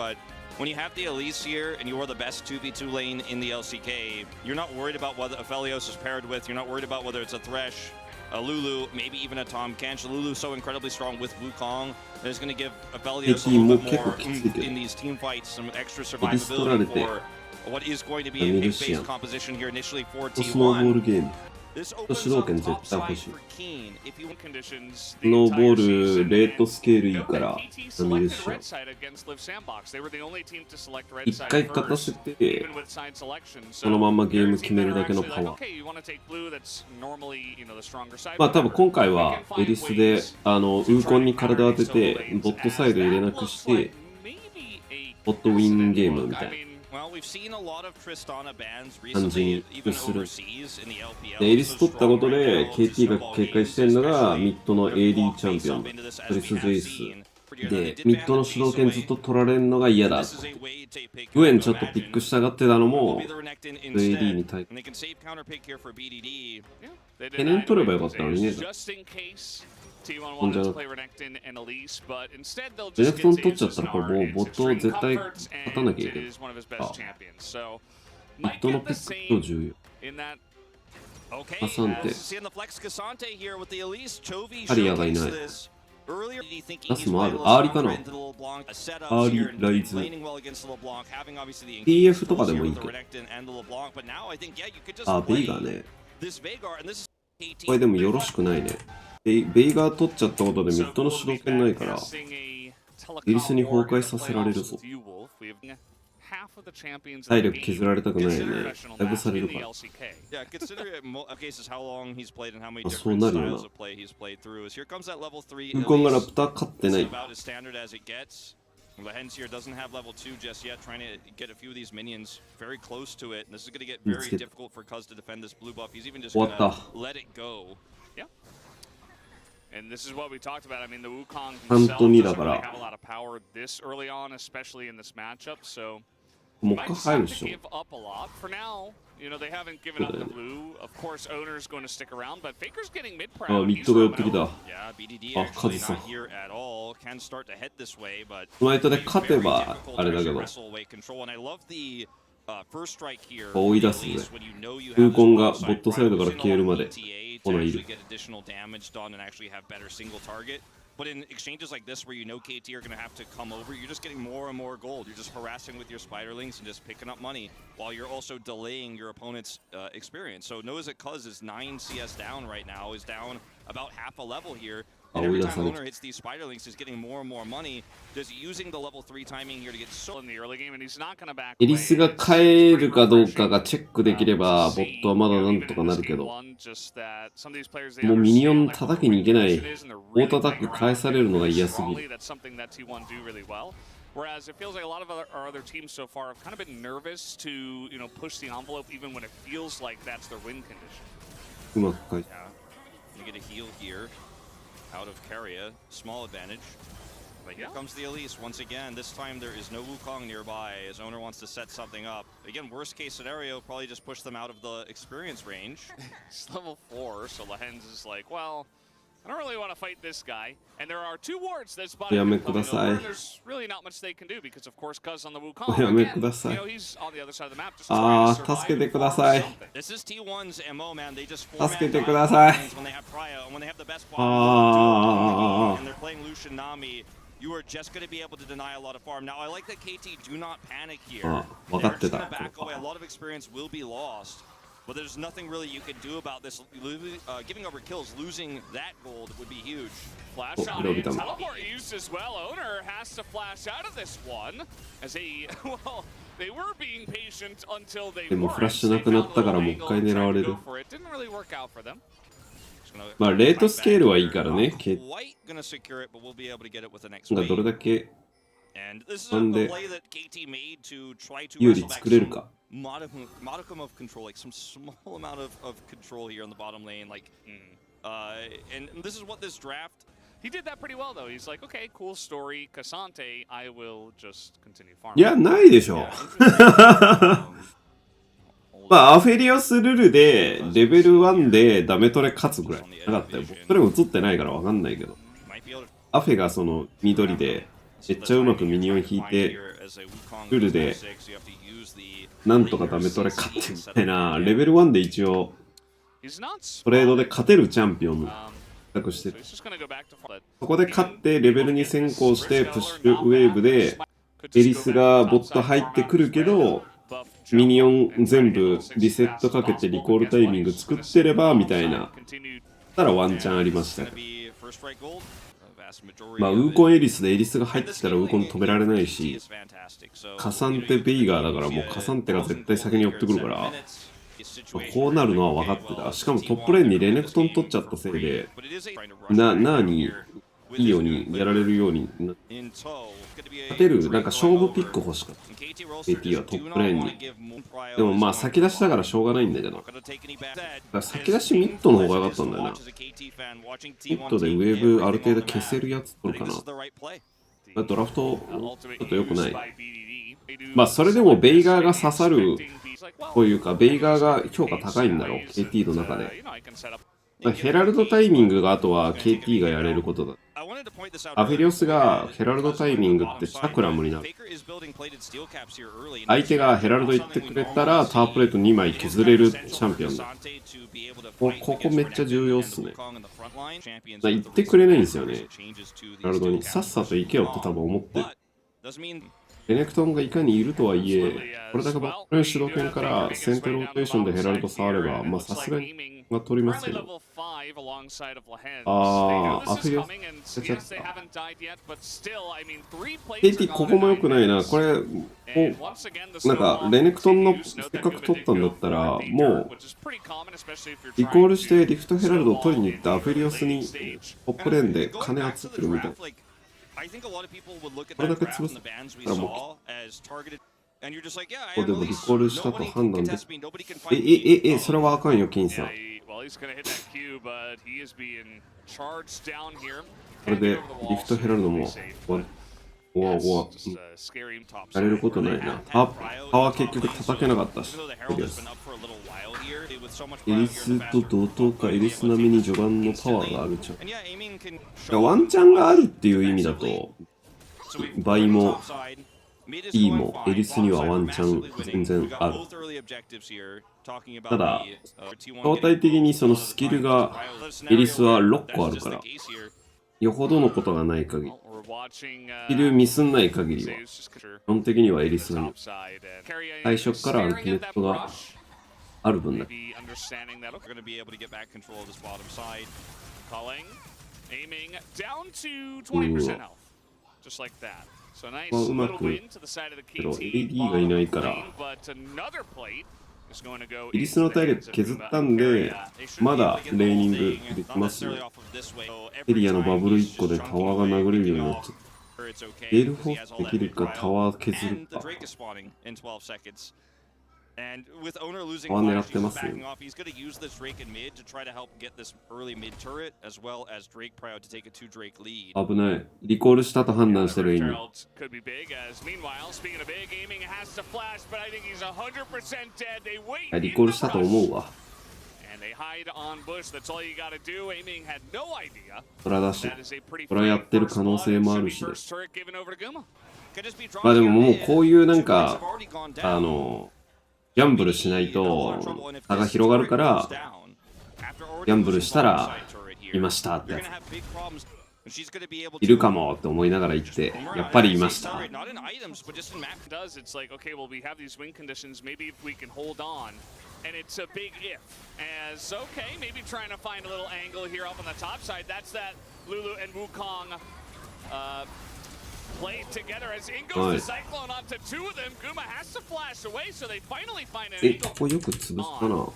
but when you have the Elise here and you are the best 2v2 lane in the LCK, you're not worried about what Aphelios is paired with. You're not worried about whether it's a Thresh, a Lulu, maybe even a Tom Kench. Lulu's so incredibly strong with Wukong that it's going to give Aphelios a little bit more in these team fights, some extra survivability for what is going to be a base composition here initially for T1. 主導権絶対欲しい。スノーボール、レートスケールいいから見るしよ。一回勝たせて、そのまんまゲーム決めるだけのパワー。まあ多分今回はエリスでウーコンに体当てて、ボットサイド入れなくして、ボットウィンゲームみたいな。感じにする。で、エリス取ったことで KT が警戒してるのがミッドの AD チャンピオン、トリス・ジェイスで、ミッドの主導権ずっと取られるのが嫌だ。グエンちょっとピックしたがってたのも AD に対して懸念取ればよかったのにね。ほんじゃなくてレネクトン取っちゃったらこれもうボット絶対勝たなきゃいけない。ミッドのピック超重要。カサンテ。ハリアがいない。ナスもある。アーリかな。アーリライズ。TF とかでもいいけど。あ、ベイガーね。これでもよろしくないね。ベイガー取っちゃったことでミッドの主導権ないから、エリスに崩壊させられるぞ。体力削られたくないよね。だいぶされるから。そうなるよな。ウーコンがラプター勝ってない。Hence here doesn't have level 2 just yet, trying to get a few of these minions very close to it. And this is going to get very difficult for Cuz to defend this blue buff. He's even just going to let it go. Yeah. And this is what we talked about. I mean, the Wukong himself doesn't really have a lot of power this early on, especially in this matchup. So might have to give up a lot for now. You know, they haven't given up the blue. Of course, Owner's going to stick around, but Faker's getting mid-proud. He's yeah, BDD actually not here at all. Can start to head this way, but very difficult to wrestle away control. And I love the first strike here. 追い出すね。ウーコンがボットサイドから消えるまでこのいる。But in exchanges like this where you know KT are going to have to come over, you're just getting more and more gold. You're just harassing with your spiderlings and just picking up money while you're also delaying your opponent's experience. So knows that Cuz is 9 CS down right now, is down about half a level here. And every time Owner hits these spiderlings, he's getting more and more money. Just using the level 3 timing here to get so in the early game, and he's not going to back. エリスが帰るかどうかがチェックできれば、ボットはまだなんとかなるけど、もうミニオン叩きに行けない、大叩き返されるのが嫌すぎる。Whereas it feels like a lot of our other teams so far have kind of been nervous to, you know, push the envelope even when it feels like that's their win condition. うまく返す。You get a heal here. Out of Carrier, small advantage. But here comes the Elise once again. This time there is no Wukong nearby as Owner wants to set something up. Again, worst case scenario, probably just push them out of the experience range. It's level 4, so Lehens is like, well, I don't really want to fight this guy. And there are 2 wards that spotted him coming over. There's really not much they can do because, of course, Cuz on the Wukong. Again, you know, he's on the other side of the map just trying to survive. This is T1's MO, man. They just format when they have Praya, and when they have the best and they're playing Lucian Nami. You are just going to be able to deny a lot of farm. Now, I like that KT do not panic here. They're just going to back away. A lot of experience will be lost. But there's nothing really you can do about this. Giving over kills, losing that gold would be huge. Flash on in, teleport used as well. Owner has to flash out of this one. As he, well, they were being patient until they weren't. でもフラッシュなくなったからもう一回狙われる。Didn't really work out for them. まあレートスケールはいいからね。なんかどれだけなんで有利作れるか。Modicum of control, like some small amount of control here on the bottom lane, like, and this is what this draft. He did that pretty well though. He's like, okay, cool story, Cassante, I will just continue farming. いや、ないでしょ。まあ、アフェリオスルルでレベル1でダメトレ勝つぐらいなかったよ。それも映ってないからわかんないけど。アフェがその緑でめっちゃうまくミニオン引いてルールでなんとかダメトレ勝ってみたいな、レベル1で一応トレードで勝てるチャンピオン託してて、そこで勝ってレベルに先行してプッシュウェーブでエリスがボット入ってくるけど、ミニオン全部リセットかけてリコールタイミング作ってればみたいな、たらワンチャンありましたね。まあウーコンエリスでエリスが入ってきたらウーコン止められないし、カサンテ・ベイガーだからもうカサンテが絶対先に寄ってくるから、こうなるのは分かってた。しかもトップレーンにレネクトン取っちゃったせいで、ナーにいいようにやられるようになって、勝てるなんか勝負ピック欲しかった。KT はトップレーンに。でもまあ先出しだからしょうがないんだけど。だから先出しミッドの方が良かったんだよな。ミッドでウェーブある程度消せるやつ取るかな。ドラフトちょっと良くない。まあそれでもベイガーが刺さるというか、ベイガーが評価高いんだろう、KT の中で。ヘラルドタイミングがあとは KT がやれることだ。アフェリオスがヘラルドタイミングってチャクラムになる。相手がヘラルド言ってくれたらタワープレート2枚削れるチャンピオンだ。ここめっちゃ重要っすね。言ってくれないんですよね。ヘラルドにさっさと行けよって多分思ってる。レネクトンがいかにいるとはいえ、これだけバックの主導権から先手ローテーションでヘラルド触れば、まあさすがに取りますけど。アフリオス出ちゃった。KT ここも良くないな。これ、なんかレネクトンのせっかく取ったんだったら、もうリコールしてリフトヘラルドを取りに行ったアフェリオスにトップレーンで金集めるみたいな。これだけ潰すからもう、ここでもリコールしたと判断で。それはあかんよ、金さん。これでリフトヘラルドもやれることないな。パワー結局叩けなかったし。エリスと同等か、エリス並みに序盤のパワーがあるじゃん。ワンチャンがあるっていう意味だと、倍も E もエリスにはワンチャン全然ある。ただ、相対的にそのスキルがエリスは6個あるから、よほどのことがない限り、スキルミスんない限りは、基本的にはエリスが最初からアルティメットがある分だけ。うまく、けど AD がいないから、エリスの体力削ったんで、まだレーニングできますよ。エリアのバブル1個でタワーが殴れるようになっちゃった。エールフォースできるかタワー削るか。タワー狙ってますよ。危ない。リコールしたと判断してる意味。リコールしたと思うわ。そらだし、そらやってる可能性もあるしです。まあでももうこういうなんか、ギャンブルしないと差が広がるから、ギャンブルしたらいましたってやつ。いるかもって思いながら言って、やっぱりいました。And it's a big if. As okay, maybe trying to find a little angle here up on the top side. That's that Lulu and Wukong played together as in goes the Cyclone onto two of them. Guma has to flash away, so they finally find an angle. ここよく潰したな。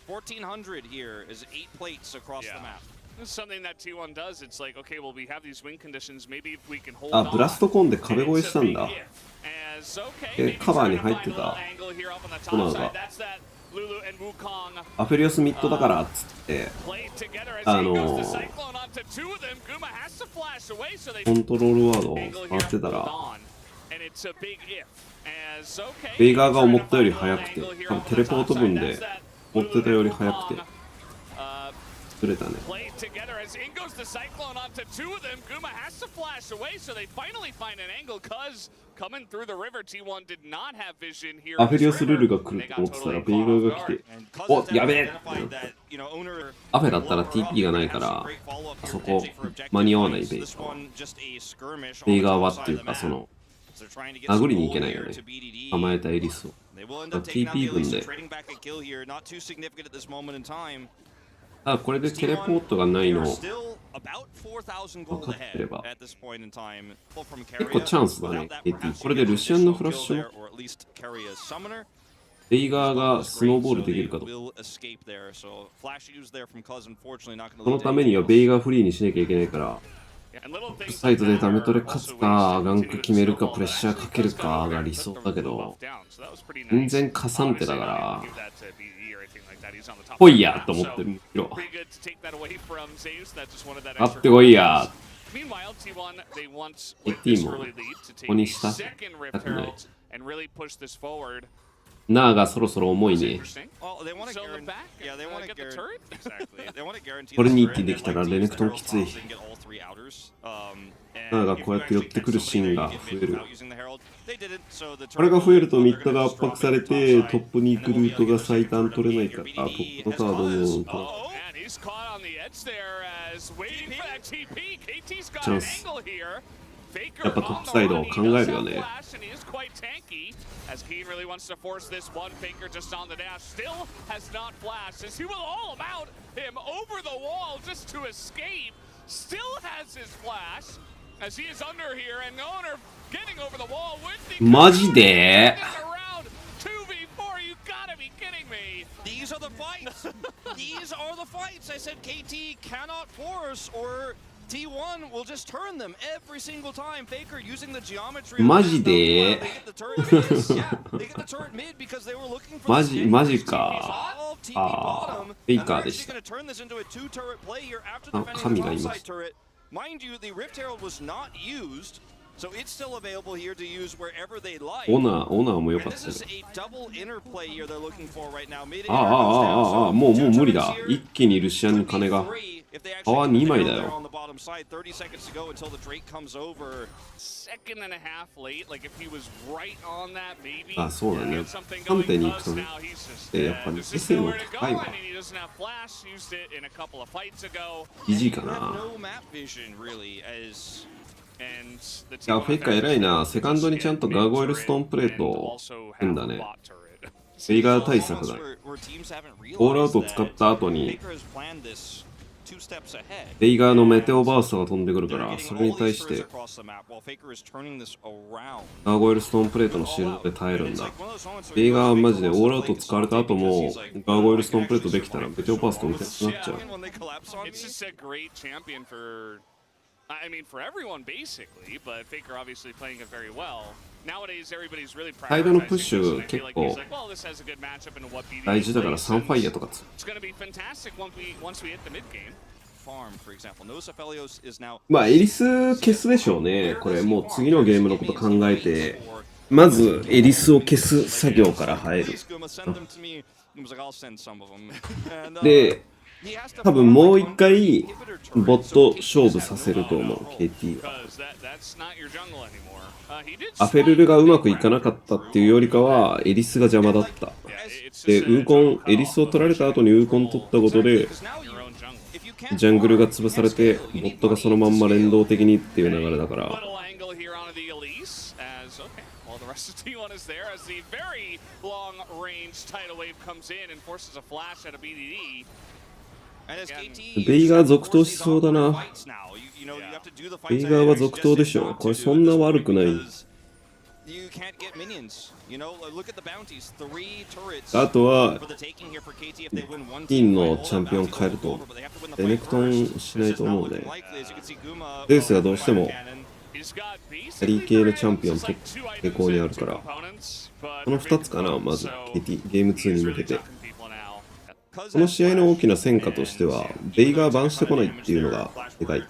1400 here is 8 plates across the map. This is something that T1 does. It's like, okay, well, we have these win conditions. Maybe if we can hold on. ブラストコーンで壁越えしたんだ。カバーに入ってたコナーがアフェリオスミッドだからっつってコントロールワードを回ってたらベイガーが思ったより速くてテレポート分で思ってたより速くてずれたね。Played together as in goes the Cyclone onto two of them. Guma has to flash away, so they finally find an angle. Cuz coming through the river, T1 did not have vision here. アフェリオスルールが来ると思ってたら、ベイガーが来て、お、やべえってなって。アフェだったら TP がないから、そこ間に合わないベイガーは。ベイガーはっていうか、その、殴りに行けないよね。甘えたエリスを。TP 分で。これでテレポートがないの分かってれば結構チャンスだね、KT。これでルシアンのフラッシュもベイガーがスノーボールできるかと。そのためにはベイガーフリーにしなきゃいけないから、サイドでダメトレ勝つか、ガンク決めるか、プレッシャーかけるかが理想だけど、全然加算手だから、来いやと思ってるよ。あってこいや。KT もここにしたたくない。ナーがそろそろ重いね。これに一気できたらレネクトンきつい。ナーがこうやって寄ってくるシーンが増える。これが増えるとミッドが圧迫されてトップに行くルートが最短取れないから、トップのカードもチャンス。やっぱトップサイドを考えるよね。As Keen really wants to force this one, Faker just on the dash, still has not flashed as he was all about him over the wall just to escape, still has his flash as he is under here and Owner getting over the wall with the マジで 2v4, you gotta be kidding me. These are the fights. These are the fights. I said KT cannot force or T1 will just turn them every single time. Faker using the geometry. マジでマジか。ああ、フェイカーでした。あ、神がいました。Mind you, the Rift Herald was not used, so it's still available here to use wherever they like. オナーも良かったです。もう無理だ。一気にルシアンに金が。パワー2枚だよ。あ、そうだね。3点に行くとね。やっぱり視線も高いわ。イジーかな。いや、フェイカー偉いな。セカンドにちゃんとガーゴイルストーンプレートを変だね。フェイガー対策だね。オールアウトを使った後にベイガーのメテオバーストが飛んでくるから、それに対してガーゴイルストーンプレートのシールドで耐えるんだ。ベイガーはマジでオールアウト使われた後もガーゴイルストーンプレートできたらメテオバーストみたいになっちゃう。I mean, for everyone basically, but Faker obviously playing it very well. Nowadays, everybody's really サイドのプッシュ結構大事だからサンファイアとかつ。まあエリス消すでしょうね。これもう次のゲームのこと考えて、まずエリスを消す作業から入る。で、多分もう一回ボット勝負させると思う KT は。アフェルルがうまくいかなかったっていうよりかはエリスが邪魔だった。で、ウーコン、エリスを取られた後にウーコン取ったことでジャングルが潰されてボットがそのまんま連動的にっていう流れだから。ベイガー続投しそうだな。ベイガーは続投でしょ。これそんな悪くない。あとは金のチャンピオン変えるとレネクトンしないと思うね。レースがどうしてもキャリー系のチャンピオン結構にあるから、この2つかな。まず KT ゲーム2に向けてこの試合の大きな戦果としてはベイガーバンしてこないっていうのがでかい。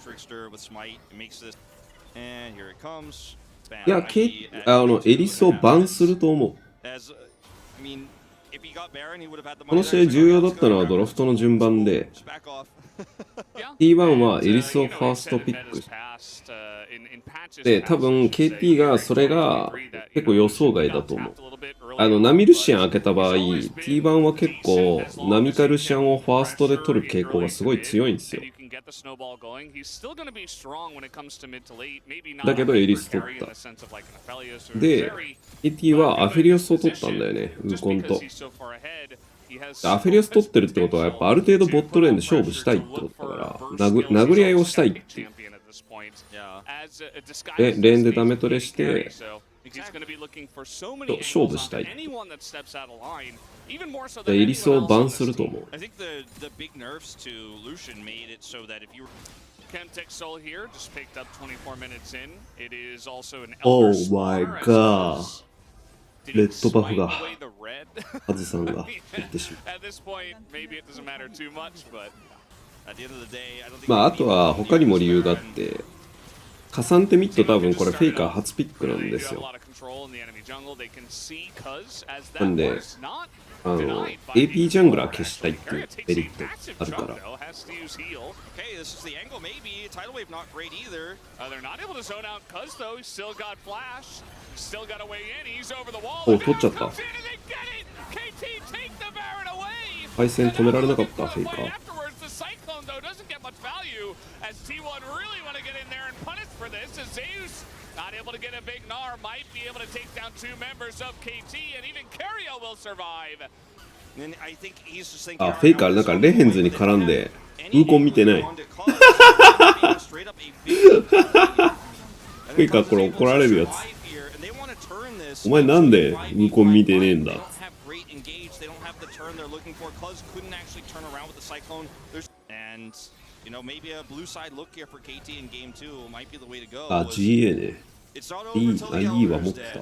いや、エリスをバンすると思う。この試合重要だったのはドラフトの順番で、T1 はエリスをファーストピックで、多分 KT がそれが結構予想外だと思う。ナミルシアン開けた場合、T1 は結構ナミカルシアンをファーストで取る傾向がすごい強いんですよ。だけどエリス取った。で、KT はアフェリオスを取ったんだよね、ウーコンと。アフェリオス取ってるってことはやっぱある程度ボットレーンで勝負したいってことだから、殴り合いをしたいっていう。で、レーンでダメトレして、勝負したい。で、エリスをバンすると思う。Oh my god。レッドバフが、カズさんが言ってしまう。まあ、あとは他にも理由があって、カサンテミッド多分これフェイカー初ピックなんですよ。なんで、AP ジャングラー消したいっていうメリットあるから。お、取っちゃった。配線止められなかった、フェイカー。Not able to get a big gnar, might be able to take down 2 members of KT, and even Cario will survive. あ、フェイカーなんかレヘンズに絡んでウーコン見てない。フェイカーこれ怒られるやつ。お前なんでウーコン見てねえんだ。あ、GA ね。いいは持ってた。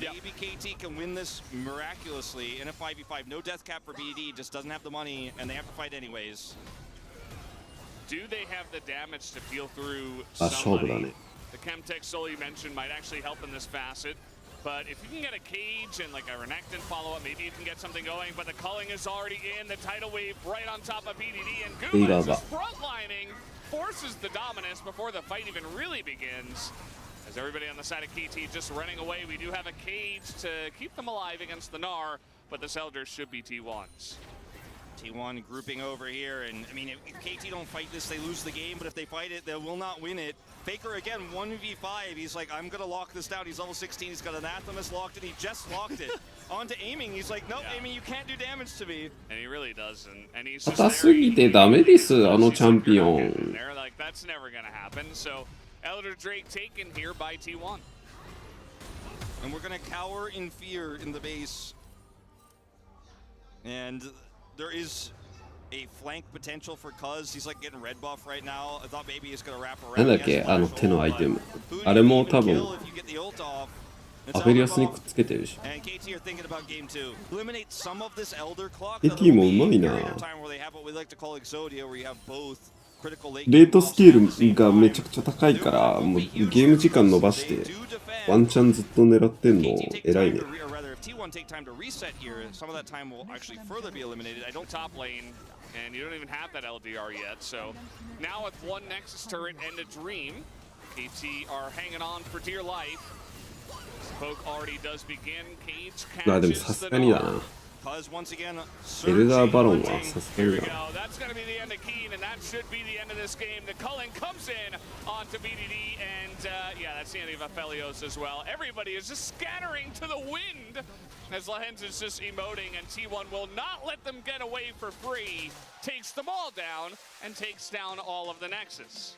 Maybe KT can win this miraculously in a 5v5. No death cap for BD, just doesn't have the money, and they have to fight anyways. Do they have the damage to peel through somebody? The Chemtech soul you mentioned might actually help in this facet. But if you can get a cage and like a Renekton follow-up, maybe you can get something going. But the culling is already in, the tidal wave right on top of BDD, and Guma's frontlining forces the dominance before the fight even really begins. As everybody on the side of KT just running away, we do have a cage to keep them alive against the Gnar, but this Elder should be T1's. T1 grouping over here, and I mean, if KT don't fight this, they lose the game, but if they fight it, they will not win it. Faker again, 1v5, he's like, I'm gonna lock this down. He's level 16, he's got Anathemas locked, and he just locked it. On to aiming, he's like, nope, aiming, you can't do damage to me. And he really does, and he's just there. They're like, that's never gonna happen, so Elder Drake taken here by T1. And we're gonna cower in fear in the base. And there is a flank potential for Cuz. He's like getting red buff right now. I thought maybe he's gonna wrap around. なんだっけ、手のアイテム。あれも多分アフェリアスにくっつけてるでしょ。KT もうまいな。レートスケールがめちゃくちゃ高いから、もうゲーム時間伸ばしてワンチャンずっと狙ってんの偉いね。T1 take time to reset here. Some of that time will actually further be eliminated. I don't top lane, and you don't even have that LDR yet. So now with one Nexus turret and a Dream, KT are hanging on for dear life. Poke already does begin. Cage catches the Gnar. There we go. That's going to be the end of Keen, and that should be the end of this game. The culling comes in onto BDD, and yeah, that's the end of Aphelios as well. Everybody is just scattering to the wind as Lehens is just emoting, and T1 will not let them get away for free. Takes them all down and takes down all of the Nexus.